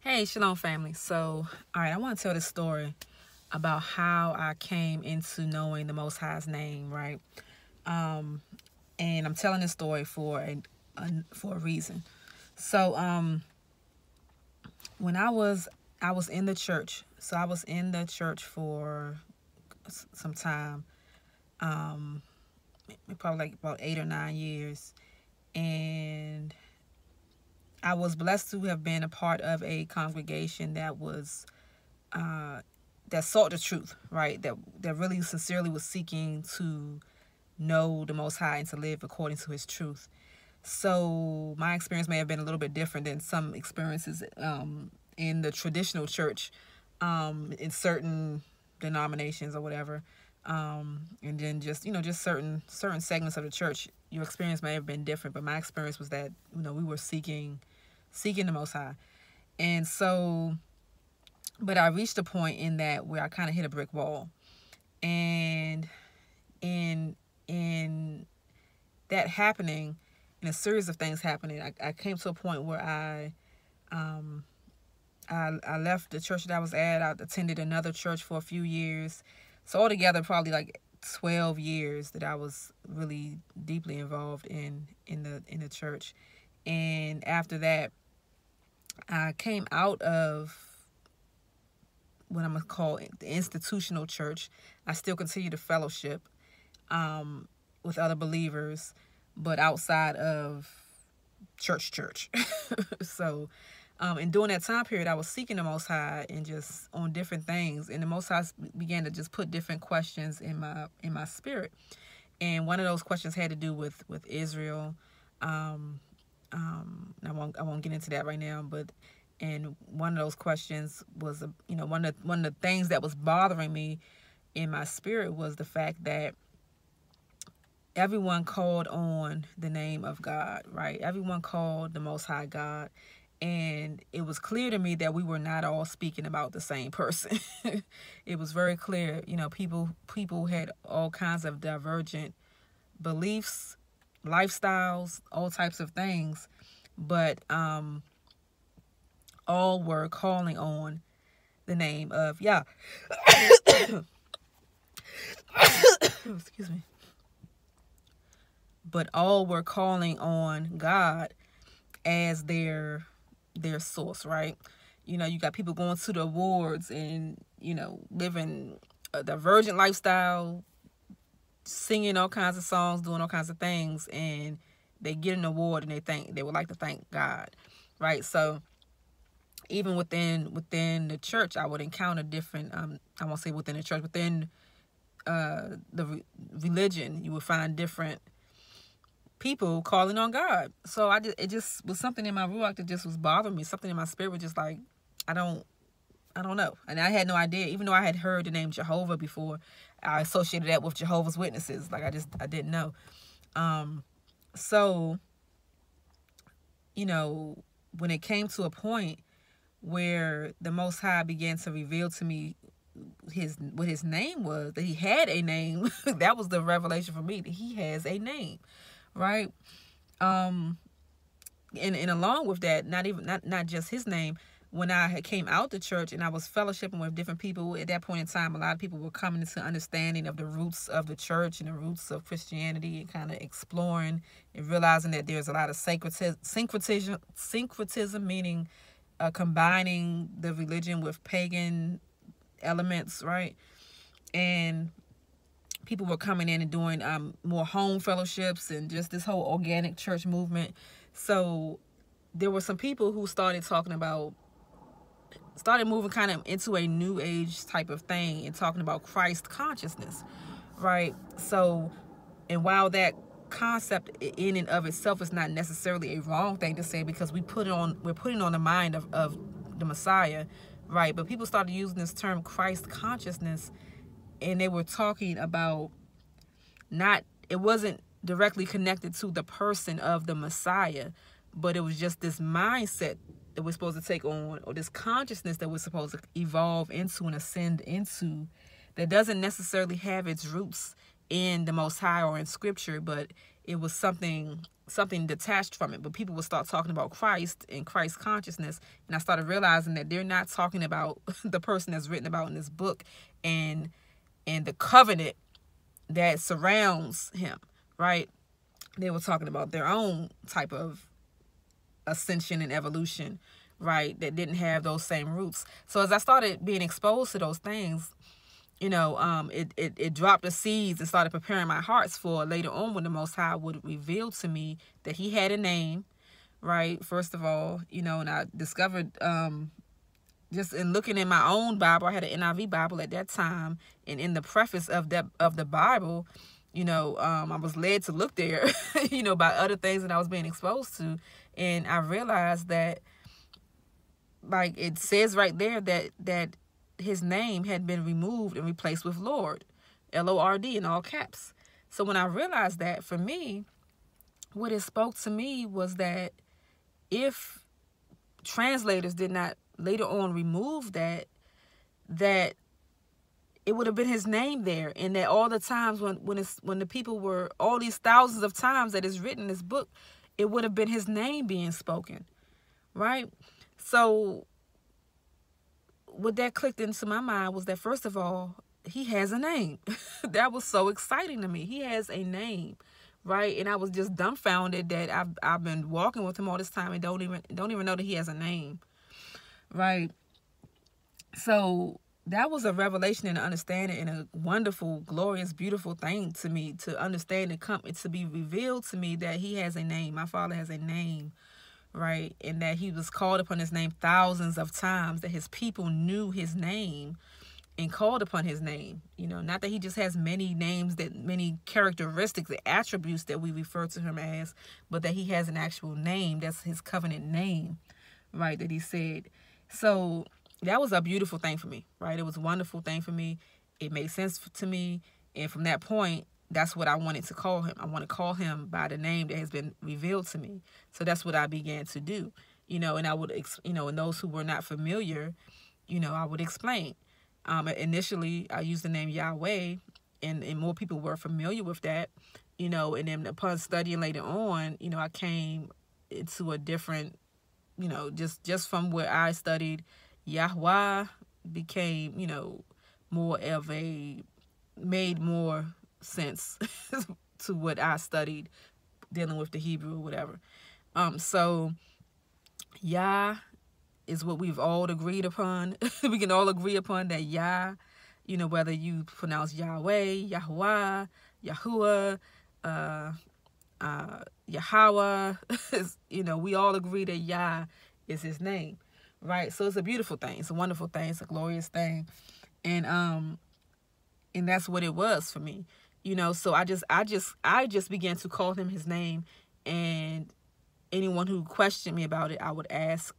Hey, Shalom family. So, all right, I want to tell this story about how I came into knowing the Most High's name, right? And I'm telling this story for a reason. So, when I was in the church. So I was in the church for some time, probably like about 8 or 9 years, and I was blessed to have been a part of a congregation that was that sought the truth, right? That really sincerely was seeking to know the Most High and to live according to His truth. So my experience may have been a little bit different than some experiences in the traditional church, in certain denominations or whatever, and then just certain segments of the church. Your experience may have been different, but my experience was that we were seeking the Most High, and so. But I reached a point in that where I kind of hit a brick wall, and in that happening, in a series of things happening, I came to a point where I left the church that I was at. I attended another church for a few years, so altogether probably like 12 years that I was really deeply involved in the church. And after that, I came out of what I'm going to call the institutional church. I still continue to fellowship with other believers, but outside of church. So, and during that time period, I was seeking the Most High and just on different things. And the Most High began to just put different questions in my spirit. And one of those questions had to do with Israel. I won't get into that right now, but. And one of those questions was, one of the things that was bothering me in my spirit was the fact that everyone called on the name of God, right? Everyone called the Most High God. And it was clear to me that we were not all speaking about the same person. It was very clear, people had all kinds of divergent beliefs, lifestyles, all types of things. But, all were calling on the name of YAH. Excuse me. But all were calling on God as their source, right? You got people going to the awards and, living a divergent lifestyle, singing all kinds of songs, doing all kinds of things, and they get an award and they would like to thank God, right? So even within the church, I would encounter different, I won't say within the church, within the religion, you would find different people calling on God. So it just was something in my ruach that just was bothering me. Something in my spirit was just like, I don't know. And I had no idea, even though I had heard the name Jehovah before, I associated that with Jehovah's Witnesses. Like I didn't know. So, when it came to a point where the Most High began to reveal to me what his name was, that he had a name. That was the revelation for me, that he has a name, right? And along with that, not just his name. When I came out the church and I was fellowshipping with different people, at that point in time, a lot of people were coming into understanding of the roots of the church and the roots of Christianity, and kind of exploring and realizing that there's a lot of syncretism, meaning combining the religion with pagan elements, right? And people were coming in and doing more home fellowships and just this whole organic church movement. So there were some people who started moving kind of into a new age type of thing and talking about Christ consciousness, right? So, and while that concept in and of itself is not necessarily a wrong thing to say, because we're putting on the mind of the Messiah, right? But people started using this term Christ consciousness, and they were talking about it wasn't directly connected to the person of the Messiah, but it was just this mindset that we're supposed to take on, or this consciousness that we're supposed to evolve into and ascend into, that doesn't necessarily have its roots in the Most High or in Scripture, but it was something detached from it. But people would start talking about Christ and Christ consciousness, and I started realizing that they're not talking about the person that's written about in this book and the covenant that surrounds him, right? They were talking about their own type of ascension and evolution, right, that didn't have those same roots. So as I started being exposed to those things, it dropped the seeds and started preparing my hearts for later on when the Most High would reveal to me that he had a name, right? First of all, and I discovered just in looking in my own Bible, I had an NIV Bible at that time, and in the preface of the Bible, I was led to look there, by other things that I was being exposed to, and I realized that, like, it says right there that his name had been removed and replaced with Lord, Lord, in all caps. So when I realized that, for me, what it spoke to me was that if translators did not later on remove that it would have been his name there, and that all the times when the people were, all these thousands of times that is written in this book, it would have been his name being spoken, right? So what that clicked into my mind was that, first of all, he has a name. That was so exciting to me. He has a name, right? And I was just dumbfounded that I've been walking with him all this time and don't even know that he has a name, right? So that was a revelation and an understanding and a wonderful, glorious, beautiful thing to me, to understand and come to be revealed to me that he has a name. My Father has a name, right? And that he was called upon his name thousands of times, that his people knew his name and called upon his name. Not that he just has many names, that many characteristics, the attributes that we refer to him as, but that he has an actual name. That's his covenant name, right, that he said. So that was a beautiful thing for me, right? It was a wonderful thing for me. It made sense to me. And from that point, that's what I wanted to call him. I want to call him by the name that has been revealed to me. So that's what I began to do, and I would, and those who were not familiar, I would explain. Initially, I used the name Yahweh, and more people were familiar with that, and then upon studying later on, I came into a different, just from where I studied, Yahweh became, more of made more sense to what I studied dealing with the Hebrew or whatever. So Yah is what we've all agreed upon. We can all agree upon that Yah, whether you pronounce Yahweh, Yahuwah, Yahuwah, Yahweh, we all agree that Yah is his name, right? So it's a beautiful thing. It's a wonderful thing. It's a glorious thing. And that's what it was for me, so I just began to call him his name, and anyone who questioned me about it, I would answer,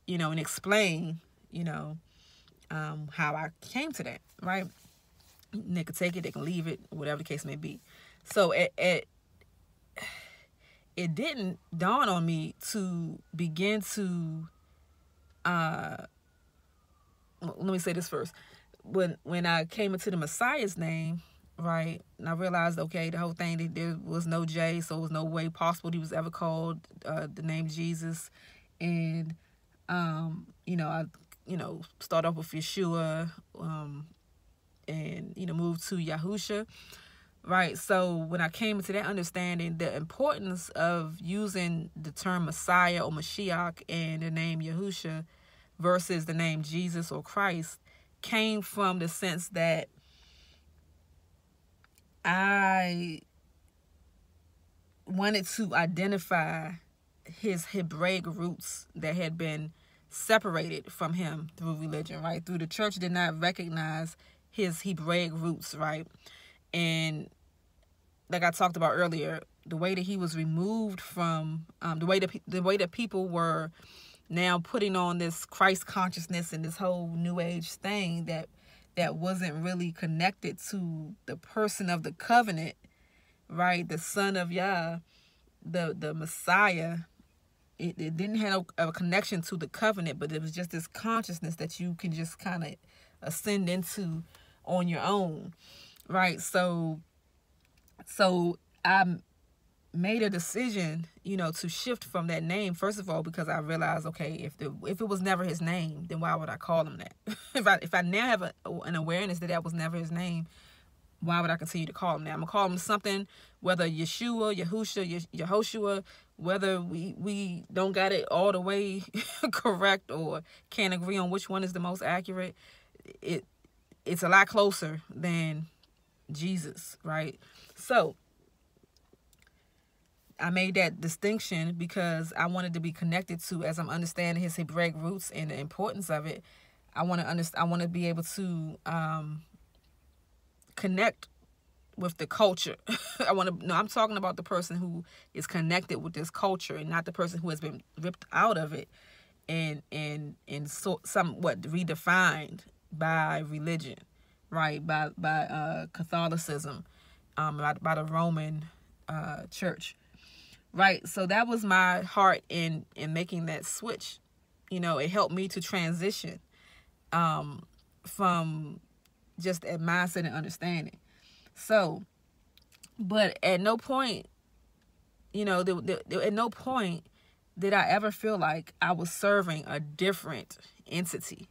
and explain, how I came to that, right? And they could take it, they can leave it, whatever the case may be. So it didn't dawn on me to begin to, let me say this first. When I came into the Messiah's name, right, and I realized, okay, the whole thing, there was no J, so it was no way possible he was ever called the name Jesus. And I start off with Yeshua, and move to Yahusha, right? So when I came into that understanding, the importance of using the term Messiah or Mashiach and the name Yahusha versus the name Jesus or Christ came from the sense that I wanted to identify his Hebraic roots that had been separated from him through religion, right? Through the church did not recognize his Hebraic roots, right? And like I talked about earlier, the way that he was removed from, the way that people were now putting on this Christ consciousness and this whole New Age thing that wasn't really connected to the person of the covenant, right? The Son of Yah, the Messiah. It didn't have a connection to the covenant, but it was just this consciousness that you can just kind of ascend into on your own. right? So I made a decision, to shift from that name. First of all, because I realized, okay, if it was never his name, then why would I call him that? if I now have an awareness that was never his name, why would I continue to call him that? I'm gonna call him something, whether Yeshua, Yahusha, Yehoshua, whether we don't got it all the way correct or can't agree on which one is the most accurate. It's a lot closer than Jesus, right? So I made that distinction because I wanted to be connected to, as I'm understanding his Hebraic roots and the importance of it. I want to be able to connect with the culture. I'm talking about the person who is connected with this culture, and not the person who has been ripped out of it and somewhat redefined by religion, right? By Catholicism, by the Roman church. Right. So that was my heart in making that switch. It helped me to transition from just a mindset and understanding. So, but at no point, at no point did I ever feel like I was serving a different entity.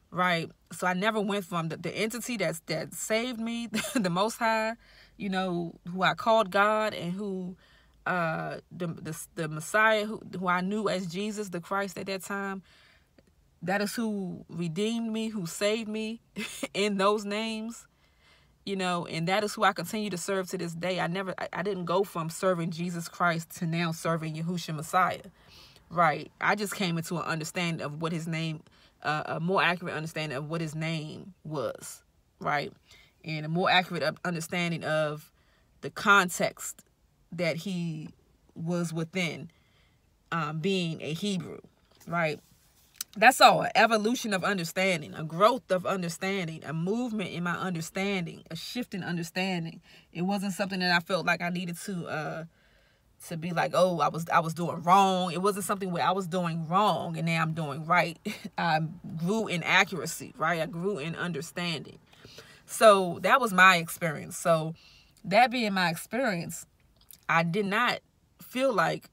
Right. So I never went from the entity that saved me, the Most High, who I called God, and who the Messiah who I knew as Jesus the Christ at that time. That is who redeemed me, who saved me in those names, and that is who I continue to serve to this day. I didn't go from serving Jesus Christ to now serving Yahusha Messiah, right? I just came into an understanding of what his name, a more accurate understanding of what his name was, right? And a more accurate understanding of the context that he was within, being a Hebrew, right? That's all. An evolution of understanding, a growth of understanding, a movement in my understanding, a shift in understanding. It wasn't something that I felt like I needed to be like, oh, I was doing wrong. It wasn't something where I was doing wrong and now I'm doing right. I grew in accuracy, right? I grew in understanding. So that was my experience. So that being my experience, I did not feel like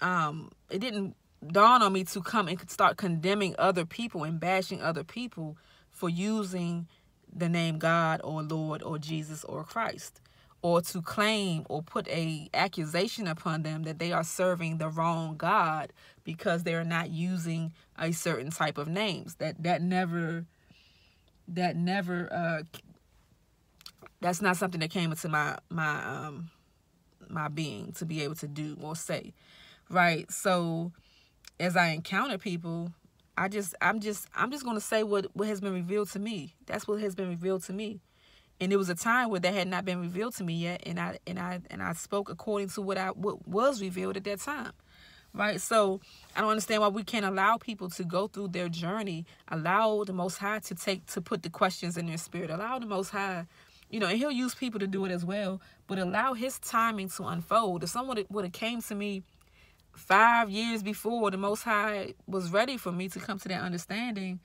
it didn't dawn on me to come and start condemning other people and bashing other people for using the name God or Lord or Jesus or Christ, or to claim or put a accusation upon them that they are serving the wrong God because they're not using a certain type of names. That never that's not something that came into my being to be able to do or say, right? So as I encounter people, I'm just going to say what has been revealed to me. That's what has been revealed to me. And there was a time where that had not been revealed to me yet, and I spoke according to what was revealed at that time. Right? So I don't understand why we can't allow people to go through their journey, allow the Most High to put the questions in their spirit, allow the Most High, and he'll use people to do it as well, but allow his timing to unfold. If someone would have came to me 5 years before the Most High was ready for me to come to that understanding,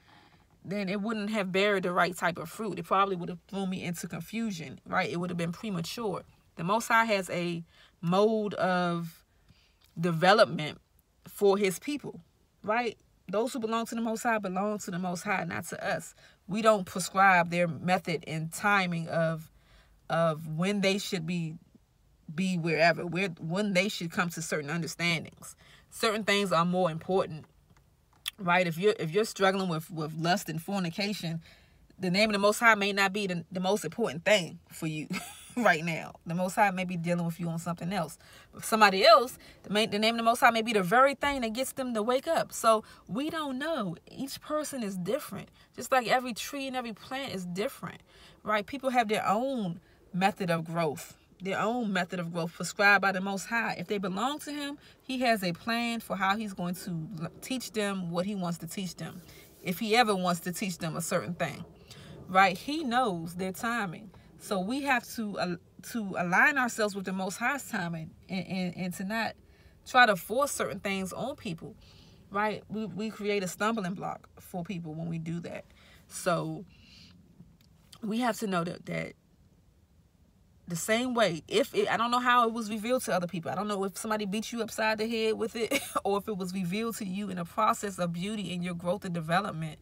then it wouldn't have buried the right type of fruit. It probably would have thrown me into confusion, right? It would have been premature. The Most High has a mode of development for his people, right? Those who belong to the Most High belong to the Most High, not to us. We don't prescribe their method and timing of when they should be wherever, when they should come to certain understandings. Certain things are more important, right? If you're struggling with lust and fornication, the name of the Most High may not be the most important thing for you right now. The Most High may be dealing with you on something else. But somebody else, the name of the Most High may be the very thing that gets them to wake up. So we don't know. Each person is different. Just like every tree and every plant is different, right? People have their own method of growth. Their own method of growth prescribed by the Most High. If they belong to him, he has a plan for how he's going to teach them what he wants to teach them. If he ever wants to teach them a certain thing, right? He knows their timing. So we have to align ourselves with the Most High's timing and to not try to force certain things on people, right? We create a stumbling block for people when we do that. So we have to know that the same way, I don't know how it was revealed to other people. I don't know if somebody beat you upside the head with it or if it was revealed to you in a process of beauty in your growth and development,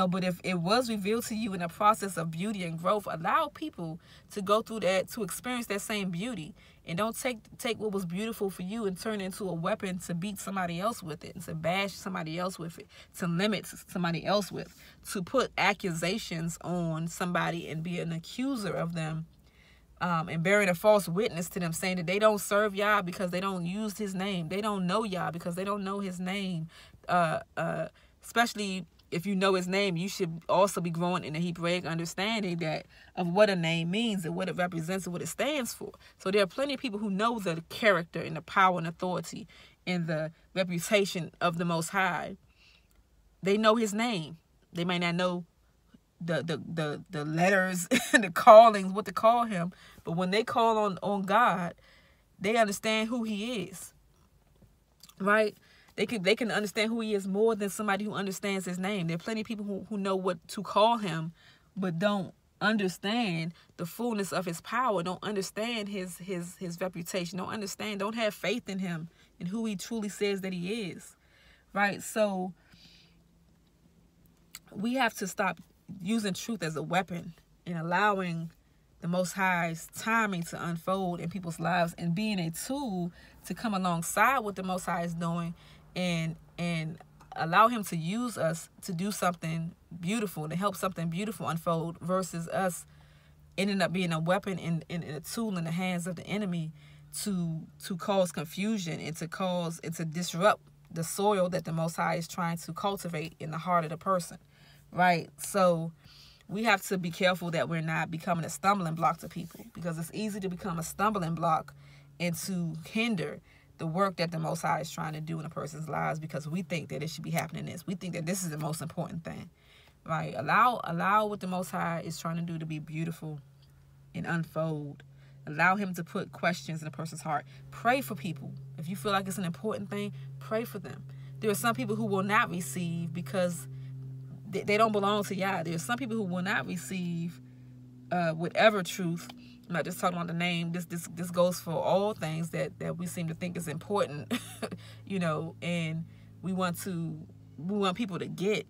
but if it was revealed to you in a process of beauty and growth, allow people to go through that, to experience that same beauty. And don't take what was beautiful for you and turn it into a weapon to beat somebody else with it, and to bash somebody else with it, to limit somebody else with, to put accusations on somebody and be an accuser of them. And bearing a false witness to them, saying that they don't serve Yah because they don't use his name. They don't know Yah because they don't know his name. Especially if you know his name, you should also be growing in a Hebraic understanding of what a name means and what it represents and what it stands for. So there are plenty of people who know the character and the power and authority and the reputation of the Most High. They know his name. They may not know the letters and the callings, what to call him, but when they call on God, they understand who he is, right? They can understand who he is more than somebody who understands his name. There are plenty of people who know what to call him, but don't understand the fullness of his power, don't understand his reputation, don't have faith in him and who he truly says that he is, right? So we have to stop using truth as a weapon and allowing the Most High's timing to unfold in people's lives and being a tool to come alongside what the Most High is doing and allow him to use us to do something beautiful, to help something beautiful unfold, versus us ending up being a weapon and a tool in the hands of the enemy to cause confusion and to disrupt the soil that the Most High is trying to cultivate in the heart of the person. Right? So we have to be careful that we're not becoming a stumbling block to people, because it's easy to become a stumbling block and to hinder the work that the Most High is trying to do in a person's lives, because we think that it should be happening this. We think that this is the most important thing. Right? Allow what the Most High is trying to do to be beautiful and unfold. Allow him to put questions in a person's heart. Pray for people. If you feel like it's an important thing, pray for them. There are some people who will not receive because they don't belong to Yah. There's some people who will not receive whatever truth. I'm not just talking about the name. This goes for all things that we seem to think is important, and we want people to get,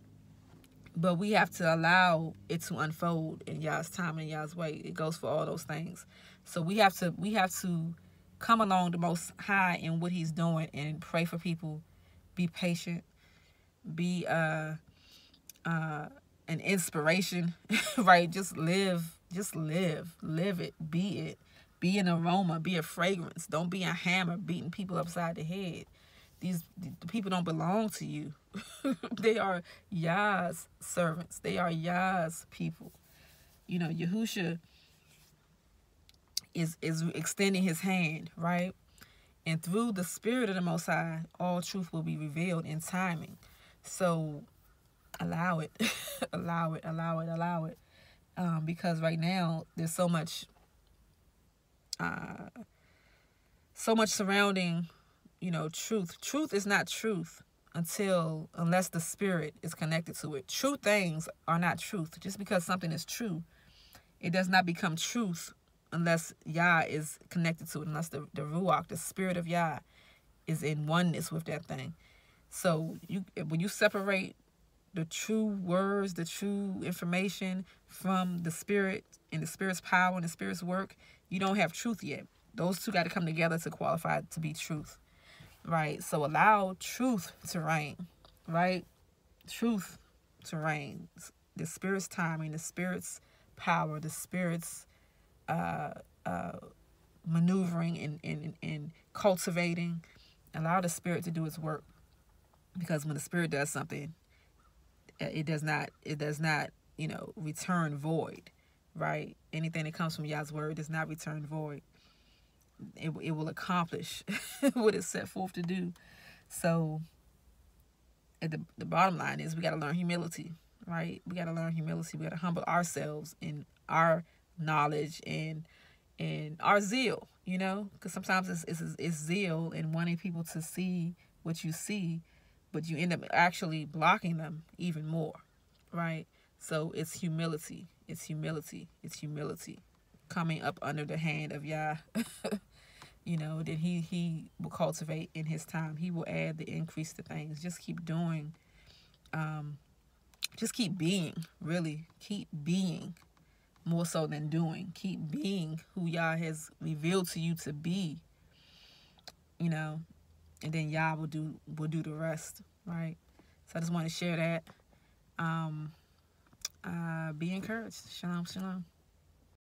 but we have to allow it to unfold in Yah's time and Yah's way. It goes for all those things. So we have to come along the Most High in what he's doing and pray for people. Be patient. Be an inspiration, right? Just live it, be an aroma, be a fragrance. Don't be a hammer beating people upside the head. The people don't belong to you. They are Yah's servants. They are Yah's people. Yahusha is extending his hand, right? And through the Spirit of the Most High, all truth will be revealed in timing. So allow it. allow it. Because right now there's so much surrounding, truth. Truth is not truth unless the Spirit is connected to it. True things are not truth. Just because something is true, it does not become truth unless Yah is connected to it, unless the Ruach, the Spirit of Yah, is in oneness with that thing. So when you separate the true words, the true information from the Spirit and the Spirit's power and the Spirit's work, you don't have truth yet. Those two got to come together to qualify to be truth, right? So allow truth to reign, right? Truth to reign. The Spirit's timing, the Spirit's power, the Spirit's maneuvering and cultivating. Allow the Spirit to do its work, because when the Spirit does something, it does not return void, right? Anything that comes from Yah's word does not return void. It will accomplish what it's set forth to do. So the bottom line is we got to learn humility, right? We got to learn humility. We got to humble ourselves in our knowledge and our zeal, because sometimes it's zeal and wanting people to see what you see, but you end up actually blocking them even more, right? So it's humility. It's humility. It's humility. Coming up under the hand of Yah. You know, that he will cultivate in his time. He will add the increase to things. Just keep doing. Just keep being, really. Keep being more so than doing. Keep being who Yah has revealed to you to be. You know, and then Yah will do the rest, right? So I just want to share that. Be encouraged. Shalom, shalom.